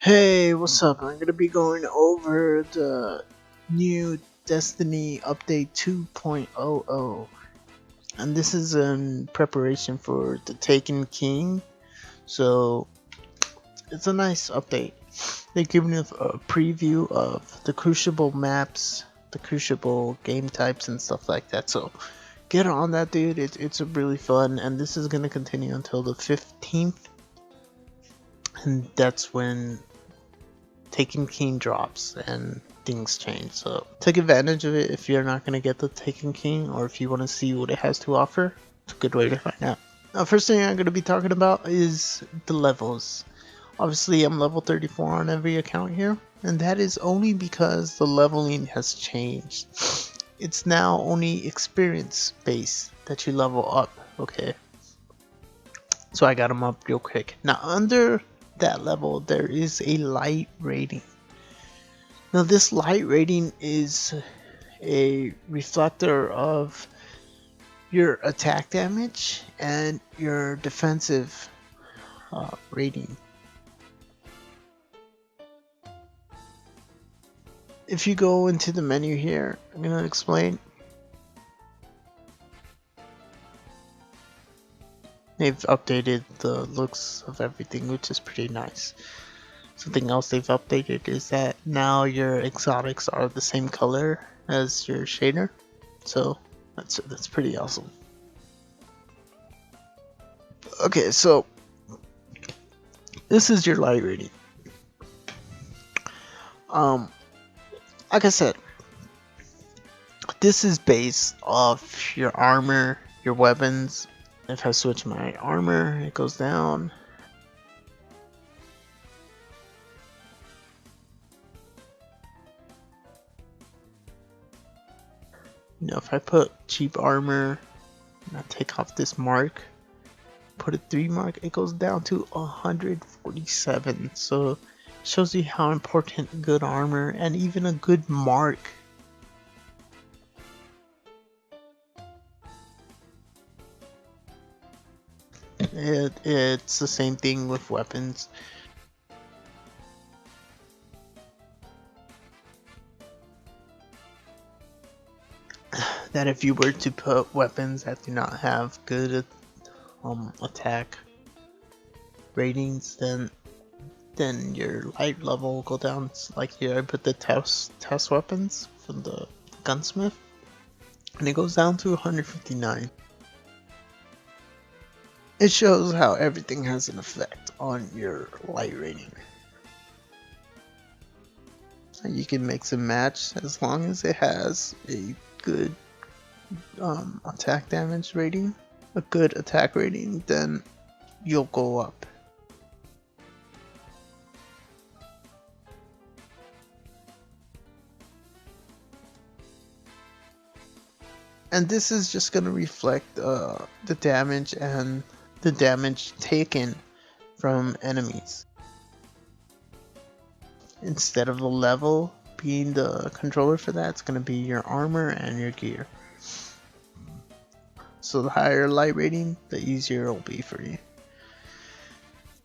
Hey, what's up? I'm gonna be going over the new Destiny Update 2.00, and this is in preparation for the Taken King. So it's a nice update. They're giving us a preview of the Crucible maps, the Crucible game types, and stuff like that. So get on that, dude. It's a really fun, and this is gonna continue until the 15th, and that's when Taken King drops and things change. So take advantage of it if you're not going to get the Taken King, or if you want to see what it has to offer. It's a good way to find out. Now, first thing I'm going to be talking about is the levels. Obviously, I'm level 34 on every account here, and that is only because the leveling has changed. It's now only experience based that you level up, okay? So I got them up real quick. Now, under that level, there is a light rating. Now, this light rating is a reflector of your attack damage and your defensive rating. If you go into the menu here, I'm going to explain. They've updated the looks of everything, which is pretty nice. Something else they've updated is that now your exotics are the same color as your shader, so that's pretty awesome. Okay, so this is your light rating. Like I said, this is based off your armor, your weapons. If I switch my armor, it goes down. You know, if I put cheap armor and I take off this mark, put a 3 mark, it goes down to 147. So it shows you how important good armor and even a good mark. It's the same thing with weapons. That if you were to put weapons that do not have good attack ratings, then your light level will go down. Like here, I put the test weapons from the gunsmith, and it goes down to 159. It shows how everything has an effect on your light rating. You can mix and match as long as it has a good attack damage rating, a good attack rating, then you'll go up. And this is just going to reflect the damage and the damage taken from enemies. Instead of the level being the controller for that, it's going to be your armor and your gear. So the higher light rating, the easier it'll be for you.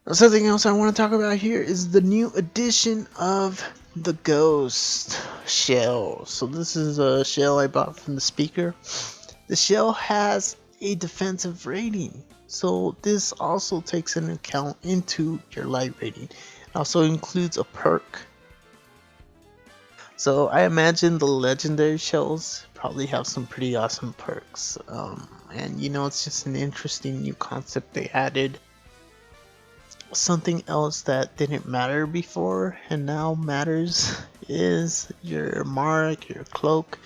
Now, something else I want to talk about here is the new addition of the Ghost shell. So this is a shell I bought from the speaker. The shell has a defensive rating, so this also takes an account into your light rating. It also includes a perk. So I imagine the legendary shells probably have some pretty awesome perks. And you know, it's just an interesting new concept they added. Something else that didn't matter before and now matters is your mark, your cloak.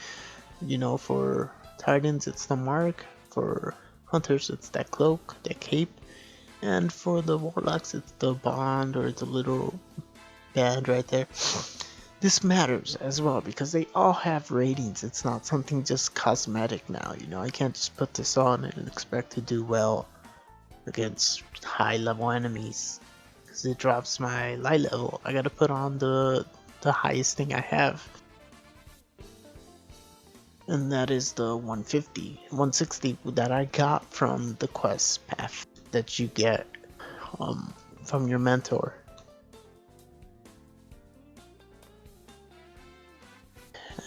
You know, for Titans it's the mark, for Hunters it's that cloak, that cape, and for the Warlocks it's the bond or the little band right there. This matters as well because they all have ratings. It's not something just cosmetic now, you know. I can't just put this on and expect to do well against high level enemies because it drops my light level. I gotta put on the highest thing I have, and that is the 160 that I got from the quest path that you get from your mentor.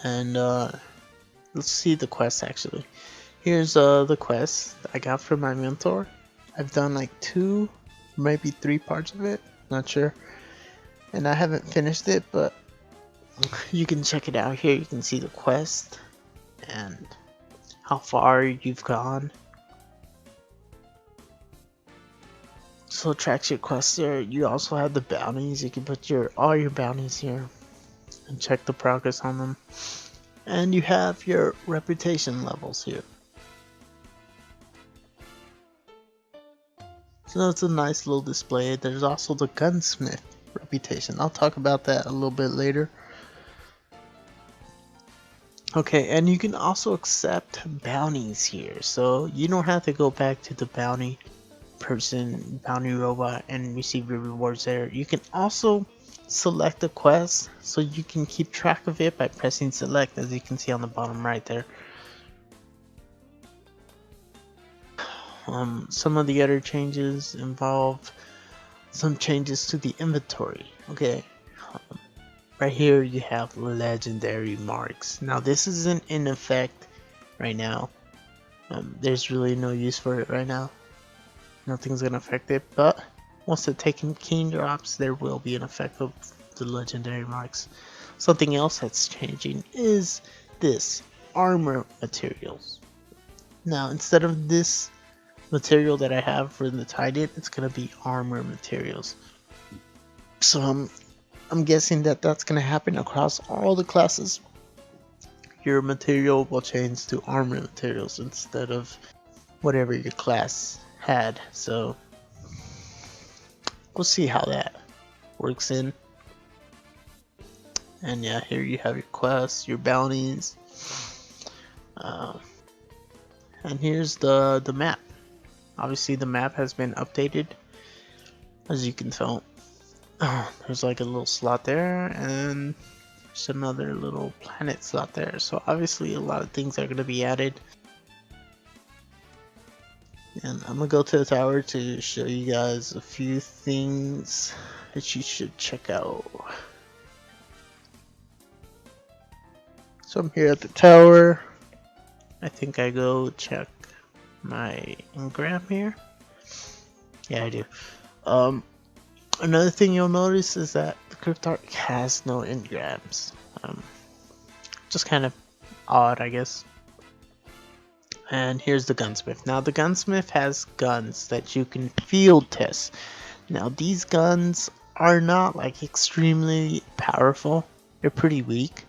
And let's see the quest actually. Here's the quest I got from my mentor. I've done like 2, maybe 3 parts of it, not sure. And I haven't finished it, but you can check it out here. You can see the quest and how far you've gone. So it tracks your quests there. You also have the bounties. You can put all your bounties here and check the progress on them. And you have your reputation levels here. So it's a nice little display. There's also the gunsmith reputation. I'll talk about that a little bit later. Okay, and you can also accept bounties here. So you don't have to go back to the bounty robot and receive your rewards there. You can also select a quest, so you can keep track of it by pressing select, as you can see on the bottom right there. Some of the other changes involve some changes to the inventory. Okay, right here you have legendary marks. Now this isn't in effect right now. There's really no use for it right now. Nothing's gonna affect it, but once the Taken King drops, there will be an effect of the legendary marks. Something else that's changing is this armor materials. Now instead of this material that I have for the Titan, it's gonna be armor materials. So I'm guessing that that's gonna happen across all the classes. Your material will change to armor materials instead of whatever your class had. So we'll see how that works in. And yeah, here you have your quests, your bounties, and here's the map. Obviously the map has been updated, as you can tell. There's like a little slot there, and there's another little planet slot there. So obviously a lot of things are going to be added. And I'm gonna go to the tower to show you guys a few things that you should check out. So I'm here at the tower. I think I go check my engram here. Yeah, I do. Another thing you'll notice is that the Cryptarch has no engrams. Just kind of odd, I guess. And here's the gunsmith. Now the gunsmith has guns that you can field test. Now these guns are not like extremely powerful. They're pretty weak.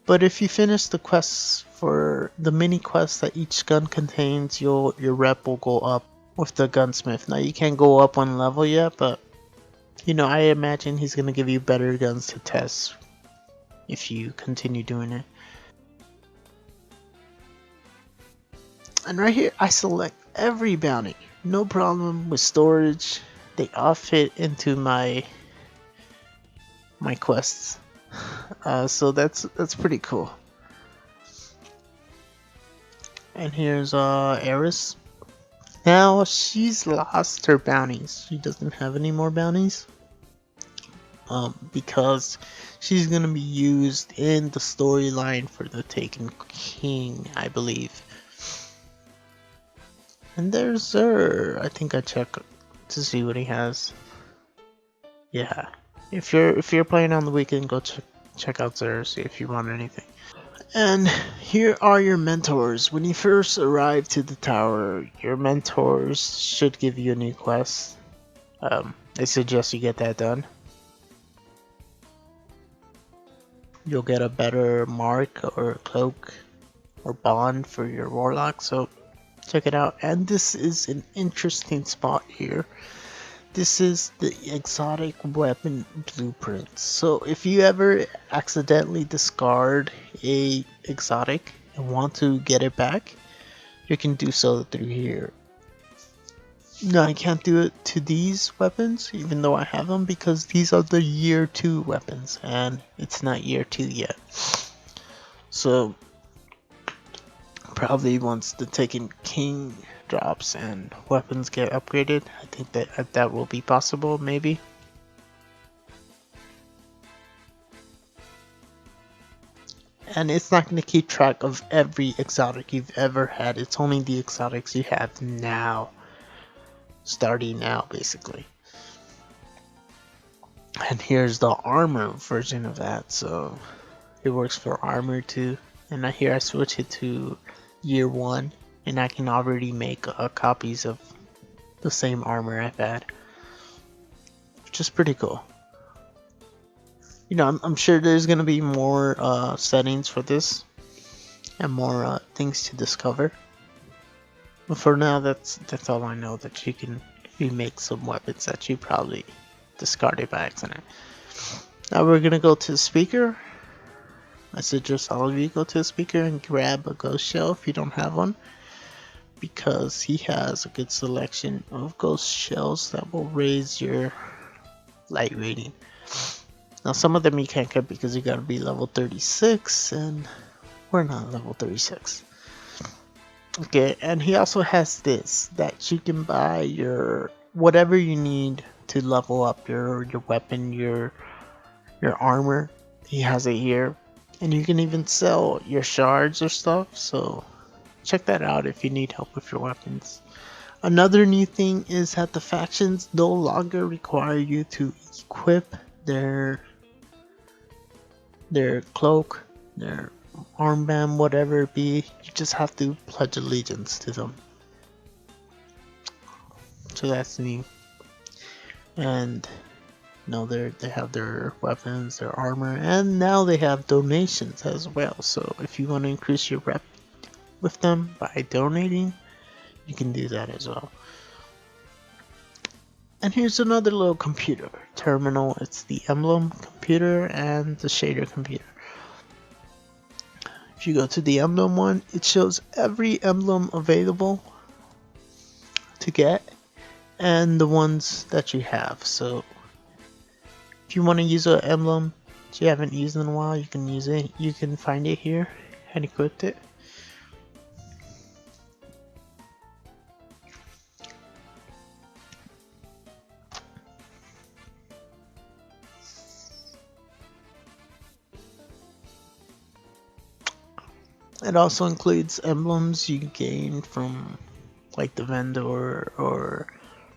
But if you finish the quests for the mini quests that each gun contains, your rep will go up with the gunsmith. Now you can't go up one level yet, but you know, I imagine he's gonna give you better guns to test if you continue doing it. And right here, I select every bounty. No problem with storage. They all fit into my quests. So that's pretty cool. And here's Eris. Now she's lost her bounties. She doesn't have any more bounties. Because she's gonna be used in the storyline for the Taken King, I believe. And there's Xur. I think I check to see what he has. Yeah, if you're playing on the weekend, go check out Xur, see if you want anything. And here are your mentors. When you first arrive to the tower, your mentors should give you a new quest. They suggest you get that done. You'll get a better mark or cloak or bond for your warlock, so check it out. And this is an interesting spot here. This is the exotic weapon blueprints. So if you ever accidentally discard a exotic and want to get it back, you can do so through here. No, I can't do it to these weapons, even though I have them, because these are the year 2 weapons, and it's not year 2 yet. So probably once the Taken King drops and weapons get upgraded, I think that will be possible, maybe. And it's not going to keep track of every exotic you've ever had. It's only the exotics you have now. Starting now, basically. And here's the armor version of that. So it works for armor too. And here I switch it to year 1. And I can already make copies of the same armor I've had. Which is pretty cool. You know, I'm sure there's going to be more settings for this. And more things to discover. But for now, that's all I know, that you can remake some weapons that you probably discarded by accident. Now we're gonna go to the speaker. I suggest all of you go to the speaker and grab a ghost shell if you don't have one, because he has a good selection of ghost shells that will raise your light rating. Now some of them you can't get because you gotta be level 36, and we're not level 36. Okay, and he also has this, that you can buy your whatever you need to level up your weapon, your armor. He has it here, and you can even sell your shards or stuff. So check that out if you need help with your weapons. Another new thing is that the factions no longer require you to equip their cloak, their armband, whatever it be. You just have to pledge allegiance to them. So that's new. And no, they have their weapons, their armor, and now they have donations as well. So if you want to increase your rep with them by donating, you can do that as well. And here's another little computer terminal. It's the emblem computer and the shader computer. If you go to the emblem one, it shows every emblem available to get and the ones that you have. So if you want to use an emblem that you haven't used in a while, you can use it. You can find it here and equip it. It also includes emblems you gain from like the vendor or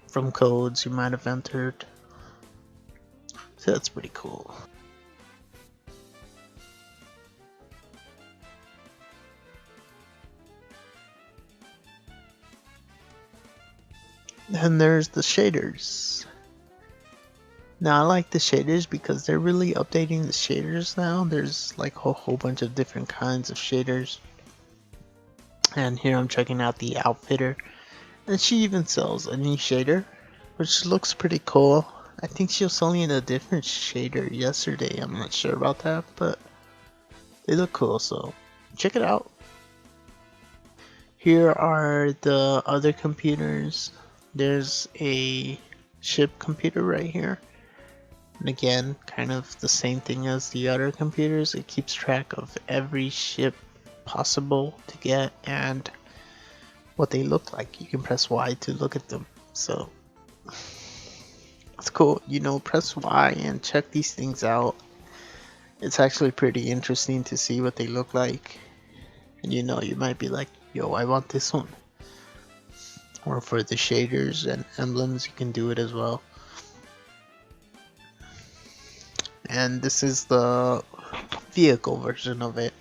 from codes you might have entered. So that's pretty cool. Then there's the shaders. Now I like the shaders because they're really updating the shaders now. There's like a whole bunch of different kinds of shaders. And here I'm checking out the outfitter. And she even sells a new shader, which looks pretty cool. I think she was selling a different shader yesterday. I'm not sure about that, but they look cool, so check it out. Here are the other computers. There's a ship computer right here. And again, kind of the same thing as the other computers. It keeps track of every ship possible to get and what they look like. You can press Y to look at them. So it's cool. You know, press Y and check these things out. It's actually pretty interesting to see what they look like. And you know, you might be like, yo, I want this one. Or for the shaders and emblems, you can do it as well. And this is the vehicle version of it.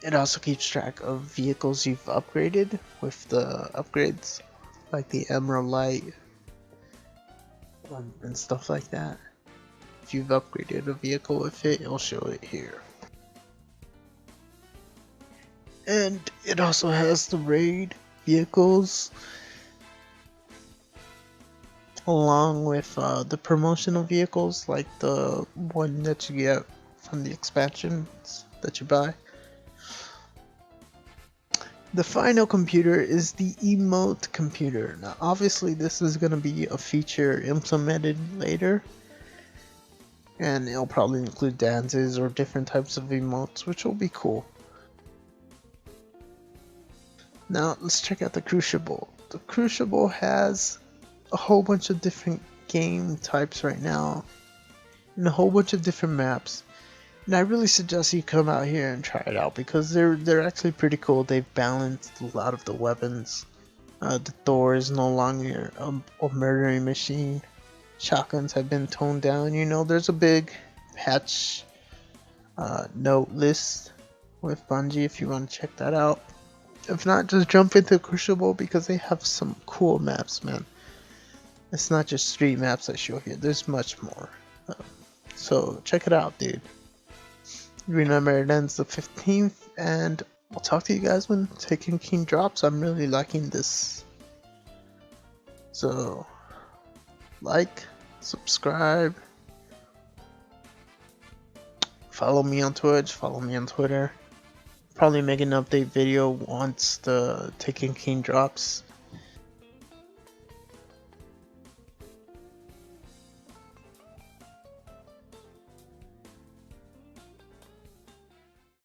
It also keeps track of vehicles you've upgraded with the upgrades, like the Emerald Light and stuff like that. If you've upgraded a vehicle with it, it'll show it here. And it also has the raid vehicles along with the promotional vehicles, like the one that you get from the expansions that you buy. The final computer is the emote computer. Now obviously this is going to be a feature implemented later, and it'll probably include dances or different types of emotes, which will be cool. Now let's check out the Crucible. The Crucible has a whole bunch of different game types right now and a whole bunch of different maps. And I really suggest you come out here and try it out because they're actually pretty cool. They've balanced a lot of the weapons. The Thor is no longer a murdering machine. Shotguns have been toned down. You know, there's a big patch note list with Bungie if you want to check that out. If not, just jump into Crucible because they have some cool maps, man. It's not just 3 maps I show here. There's much more. So check it out, dude. Remember, it ends the 15th, and I'll talk to you guys when Taken King drops. I'm really liking this. So, like, subscribe, follow me on Twitch, follow me on Twitter. Probably make an update video once the Taken King drops.